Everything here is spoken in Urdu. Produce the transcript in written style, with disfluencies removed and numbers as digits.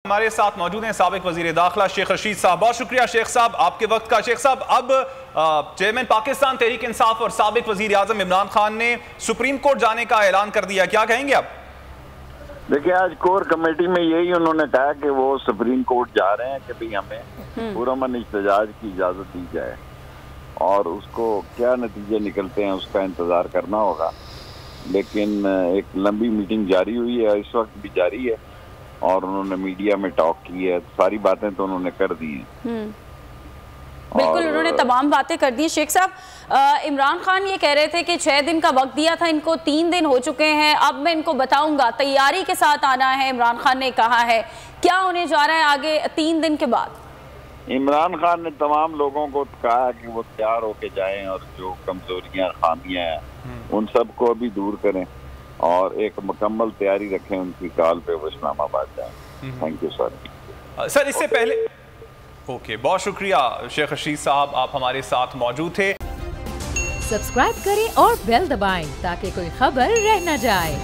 ہمارے ساتھ موجود ہیں سابق وزیر داخلہ شیخ رشید صاحب. بہت شکریہ شیخ صاحب آپ کے وقت کا. شیخ صاحب اب چیئرمین پاکستان تحریک انصاف اور سابق وزیر اعظم عمران خان نے سپریم کورٹ جانے کا اعلان کر دیا, کیا کہیں گے آپ؟ دیکھیں آج کور کمیٹی میں یہی انہوں نے کہا کہ وہ سپریم کورٹ جا رہے ہیں کہ بھی ہمیں پرامن احتجاج کی اجازت دی جائے اور اس کو کیا نتیجے نکلتے ہیں اس کا انتظار کرنا ہوگا. لیکن ایک لمبی میٹنگ جاری ہوئی ہے, اس وقت بھی جاری ہے اور انہوں نے میڈیا میں ٹاک کی ہے, ساری باتیں تو انہوں نے کر دی ہیں. بالکل انہوں نے تمام باتیں کر دی. شیخ صاحب عمران خان یہ کہہ رہے تھے کہ 6 دن کا وقت دیا تھا, ان کو 3 دن ہو چکے ہیں, اب میں ان کو بتاؤں گا, تیاری کے ساتھ آنا ہے. عمران خان نے کہا ہے کیا ہونے جا رہا ہے آگے 3 دن کے بعد؟ عمران خان نے تمام لوگوں کو کہا کہ وہ تیار ہو کے جائیں اور جو کمزوریاں خامیاں ہیں ان سب کو بھی دور کریں اور ایک مکمل تیاری رکھیں ان کی کال پہ وہ اسلام آباد جائیں. Thank you sir. سر اس سے پہلے بہت شکریہ شیخ رشید صاحب, آپ ہمارے ساتھ موجود تھے. سبسکرائب کریں اور بیل دبائیں تاکہ کوئی خبر رہ نہ جائے.